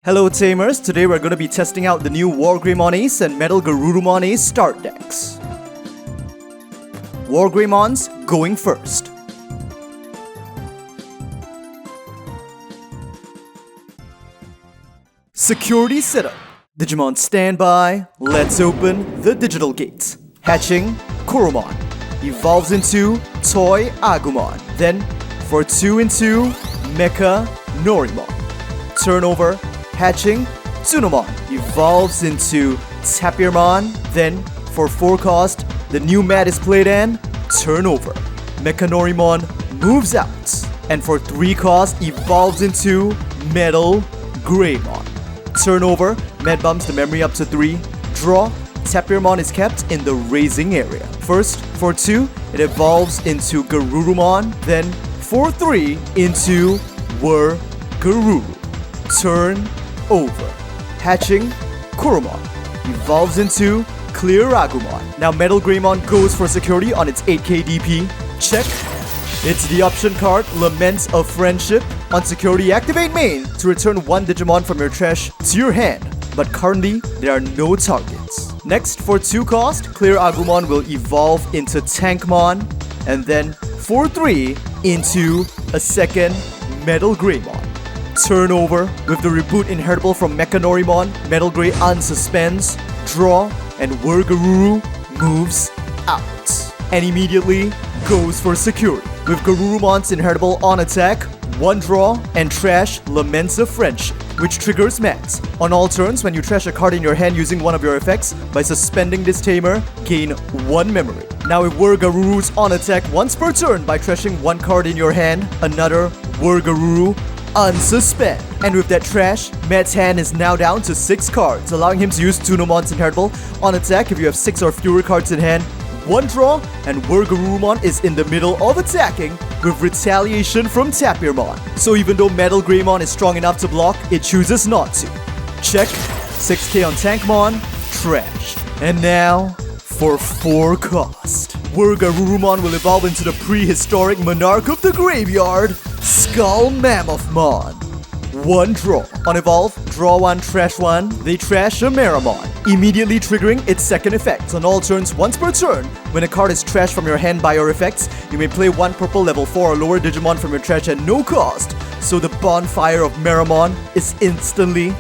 Hello Tamers, today we're going to be testing out the new WarGreymon Ace and MetalGarurumon Ace start decks. WarGreymon's going first. Security setup. Digimon standby. Let's open the digital gate. Hatching Kurumon. Evolves into Toy Agumon. Then for 2 and 2, Mecha Norimon. Turnover. Hatching Tsunomon. Evolves into Tapirmon. Then for 4 cost, the new mat is played and turnover. Mecha Norimon moves out. And for 3 cost, evolves into Metal Greymon. Turnover, Med bumps the memory up to 3. Draw, Tapirmon is kept in the raising area. First, for 2, it evolves into Garurumon. Then, for 3, into WarGaruru. Turn over. Hatching Kurumon. Evolves into Clear Agumon. Now Metal Greymon goes for security on its 8k DP. Check. It's the option card, Lament of Friendship. On security, activate main to return 1 Digimon from your trash to your hand. But currently, there are no targets. Next, for 2 cost, Clear Agumon will evolve into Tankmon. And then, for 3, into a second Metal Greymon. Turnover, with the reboot inheritable from Mecha Norimon, Metal Grey unsuspends, draw, and WarGaruru moves out. And immediately goes for security. With Garurumon's inheritable on attack, 1 draw, and trash Laments of Friendship, which triggers mats. On all turns, when you trash a card in your hand using one of your effects, by suspending this tamer, gain 1 memory. Now with WarGaruru's on attack once per turn by trashing 1 card in your hand, another WarGaruru unsuspend. And with that trash, Matt's hand is now down to 6 cards, allowing him to use Tsunomon's inheritable on attack if you have 6 or fewer cards in hand. 1 draw, and WarGarurumon is in the middle of attacking with retaliation from Tapirmon. So even though Metal Greymon is strong enough to block, it chooses not to. Check. 6k on Tankmon. Trash. And now, for 4 cost, WarGarurumon will evolve into the prehistoric monarch of the graveyard, SkullMammothmon. 1 draw. On evolve, draw 1, trash 1. They trash a Meramon, immediately triggering its second effect. On all turns once per turn, when a card is trashed from your hand by your effects, you may play 1 purple level 4 or lower Digimon from your trash at no cost. So the bonfire of Meramon is instantly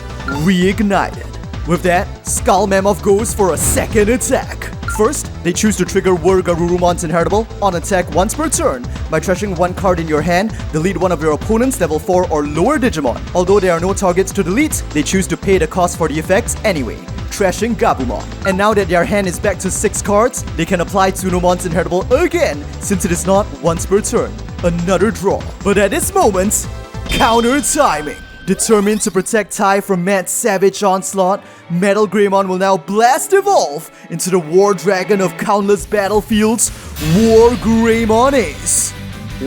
reignited. With that, SkullMammoth goes for a second attack. First, they choose to trigger WarGarurumon's inheritable on attack once per turn. By trashing 1 card in your hand, delete one of your opponent's level 4 or lower Digimon. Although there are no targets to delete, they choose to pay the cost for the effects anyway, trashing Gabumon. And now that their hand is back to 6 cards, they can apply Tsunomon's inheritable again, since it is not once per turn. Another draw. But at this moment, counter timing. Determined to protect Tai from Matt's savage onslaught, Metal Greymon will now blast evolve into the war dragon of countless battlefields, WarGreymon Ace.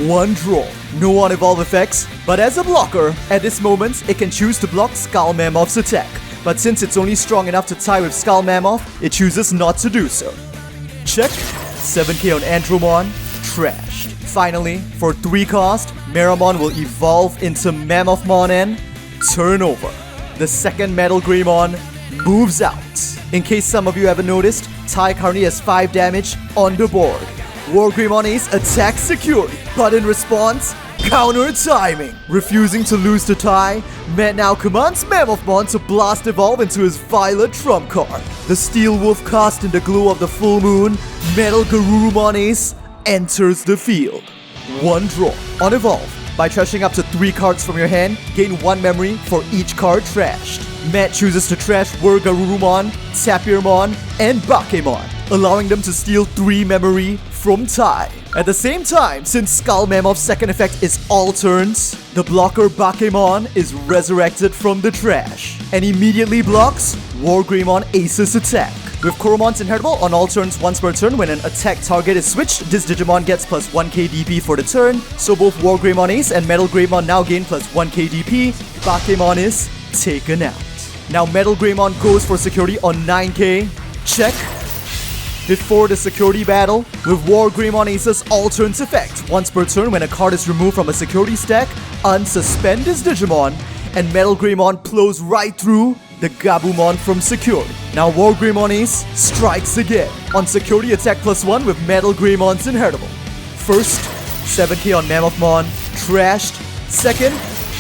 1 draw. No on-evolve effects, but as a blocker, at this moment, it can choose to block SkullMammoth's attack. But since it's only strong enough to tie with SkullMammoth, it chooses not to do so. Check. 7k on Andromon. Trashed. Finally, for 3 cost, Meramon will evolve into Mammothmon and turnover. The second Metal Greymon moves out. In case some of you haven't noticed, Tai currently has 5 damage on the board. WarGreymon Ace attacks security, but in response, counter timing. Refusing to lose to Tai, Matt now commands Mammothmon to blast evolve into his violet trump card. The Steel Wolf cast in the glow of the full moon, MetalGarurumon Ace enters the field. 1 draw. On evolve, by trashing up to 3 cards from your hand, gain 1 memory for each card trashed. Matt chooses to trash WarGarurumon, Tapirmon, and Bakemon, allowing them to steal 3 memory from Tai. At the same time, since SkullMammoth's second effect is all turns, the blocker Bakemon is resurrected from the trash and immediately blocks WarGreymon Ace's attack. With Kurumon's inheritable on all turns once per turn, when an attack target is switched, this Digimon gets plus 1k DP for the turn, so both WarGreymon Ace and Metal Greymon now gain plus 1k DP. Bakemon is taken out. Now Metal Greymon goes for security on 9k. Check. Before the security battle, with WarGreymon Ace's all turns effect, once per turn when a card is removed from a security stack, unsuspend this Digimon and MetalGarurumon plows right through the Gabumon from security. Now WarGreymon Ace strikes again on security attack +1 with MetalGarurumons inheritable. First, 7k on Mammothmon, trashed. Second,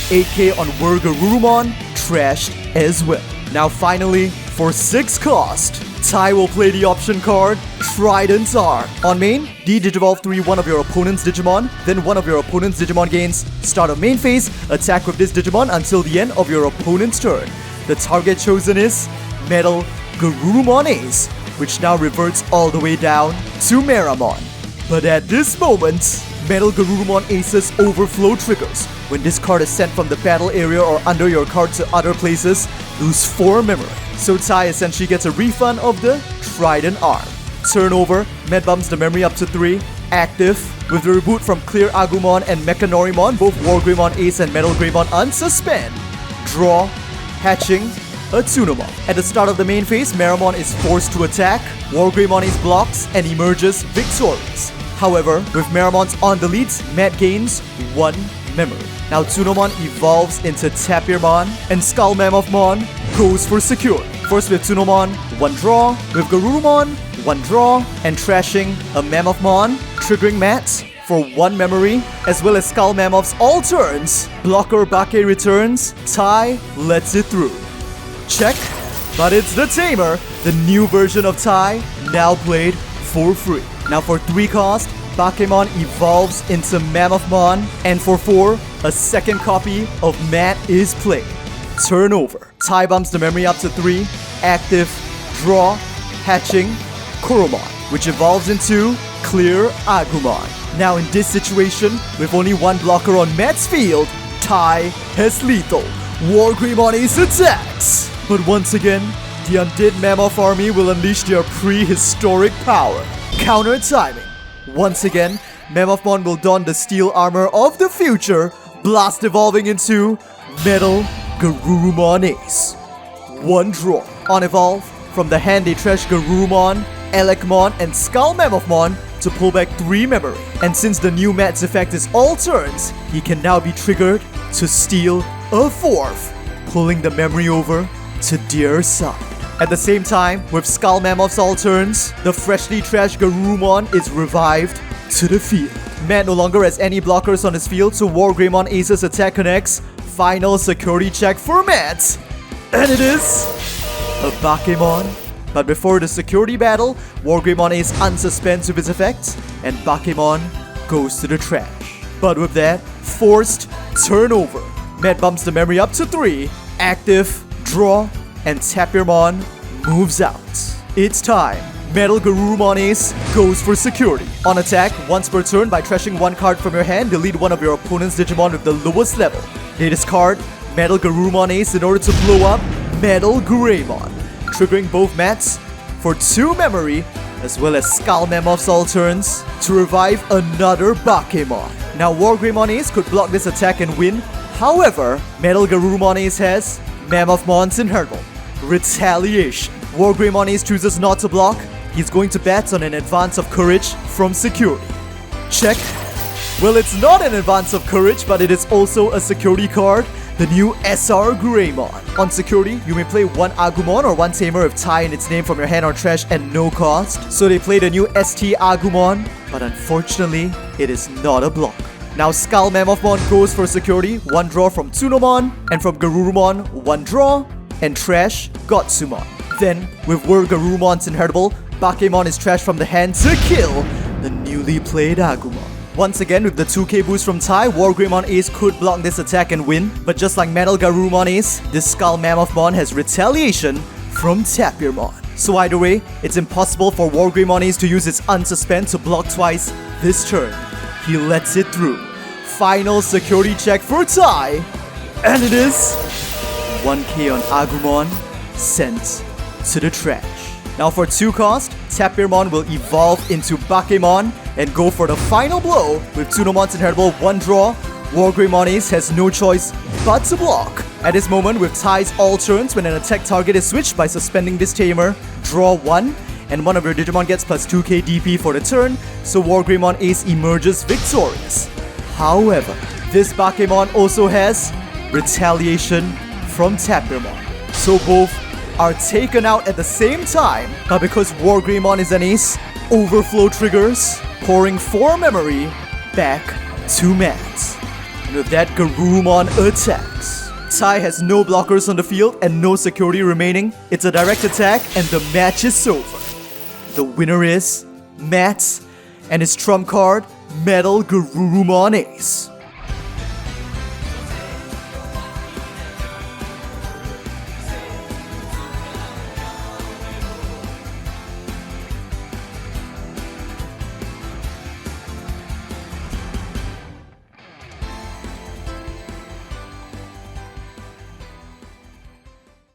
8k on WarGreymon, trashed as well. Now finally, for 6 cost, Tai will play the option card, Trident Arm. On main, D-Digivolve 3 one of your opponent's Digimon, then one of your opponent's Digimon gains. Start of main phase, attack with this Digimon until the end of your opponent's turn. The target chosen is MetalGarurumon Ace, which now reverts all the way down to Meramon. But at this moment, MetalGarurumon Ace's overflow triggers. When this card is sent from the battle area or under your card to other places, lose 4 memory. So Tai essentially gets a refund of the Trident Arm. Turn over, Med bumps the memory up to 3. Active, with the reboot from Clear Agumon and Mechanorimon, both WarGreymon Ace and MetalGarurumon unsuspend. Draw, hatching, a Tsunomoth. At the start of the main phase, Meramon is forced to attack, WarGreymon Ace blocks and emerges victorious. However, with Meramon's on the leads, Matt gains 1 memory. Now Tsunomon evolves into Tapirmon, and SkullMammothmon goes for security. First with Tsunomon, 1 draw, with Garurumon, 1 draw, and trashing a Mammothmon, triggering Matt for 1 memory, as well as SkullMammoth's all turns. Blocker Bake returns, Tai lets it through. Check, but it's the Tamer, the new version of Tai, now played for free. Now for 3 cost, Bakemon evolves into Mammothmon, and for 4, a second copy of Matt is played. Turn over. Tai bumps the memory up to 3, active, draw, hatching, Kuromon, which evolves into Clear Agumon. Now in this situation, with only 1 blocker on Matt's field, Tai has lethal. WarGreymon Ace attacks! But once again, the undead Mammoth army will unleash their prehistoric power. Counter timing. Once again, Mammothmon will don the steel armor of the future, blast evolving into MetalGarurumon Ace. 1 draw. On evolve, from the hand they trash Garurumon, Elecmon, and SkullMammothmon to pull back 3 memory. And since the new Matt's effect is all turns, he can now be triggered to steal a 4th, pulling the memory over to their side. At the same time, with SkullMammoth's all turns, the freshly trashed Garurumon is revived to the field. Matt no longer has any blockers on his field, so WarGreymon Ace's attack connects. Final security check for Matt. And it is a Bakemon. But before the security battle, WarGreymon Ace unsuspends with his effects, and Bakemon goes to the trash. But with that, forced turnover. Matt bumps the memory up to 3, active, draw, and Tapirmon moves out. It's time. MetalGarurumon Ace goes for security. On attack, once per turn by trashing 1 card from your hand, delete one of your opponent's Digimon with the lowest level. They discard MetalGarurumon Ace in order to blow up MetalGarurumon, triggering both Mats for 2 memory, as well as SkullMammoth's all turns to revive another Bakemon. Now WarGreymon Ace could block this attack and win. However, MetalGarurumon Ace has Mammothmon's inheritable, Retaliation. WarGreymon Ace chooses not to block. He's going to bet on an advance of courage from security. Check. Well, it's not an advance of courage, but it is also a security card, the new SR Greymon. On security, you may play 1 Agumon or 1 Tamer with Tai in its name from your hand or trash at no cost. So they play the new ST Agumon, but unfortunately, it is not a block. Now SkullMammothmon goes for security, 1 draw from Tsunomon, and from Garurumon, 1 draw, and trash Gotsumon. Then, with WarGarurumon's inheritable, Bakemon is trashed from the hand to kill the newly played Agumon. Once again, with the 2k boost from Tai, WarGreymon Ace could block this attack and win, but just like MetalGarurumon Ace, this SkullMammothmon has Retaliation from Tapirmon. So either way, it's impossible for WarGreymon Ace to use its unsuspend to block twice this turn. He lets it through. Final security check for Tai, and it is 1k on Agumon, sent to the trash. Now for 2 cost, Tapirmon will evolve into Bakemon and go for the final blow with Tsunomon's inheritable 1 draw. WarGreymon Ace has no choice but to block. At this moment, with Tai's all turns, when an attack target is switched by suspending this Tamer, draw 1, and one of your Digimon gets plus 2k DP for the turn, so WarGreymon Ace emerges victorious. However, this Bakemon also has retaliation from Tapirmon. So both are taken out at the same time, but because WarGreymon is an ace, overflow triggers, pouring 4 memory back to Matt. And with that, Garurumon attacks. Tai has no blockers on the field and no security remaining. It's a direct attack and the match is over. The winner is Matt and his trump card, MetalGarurumon Ace.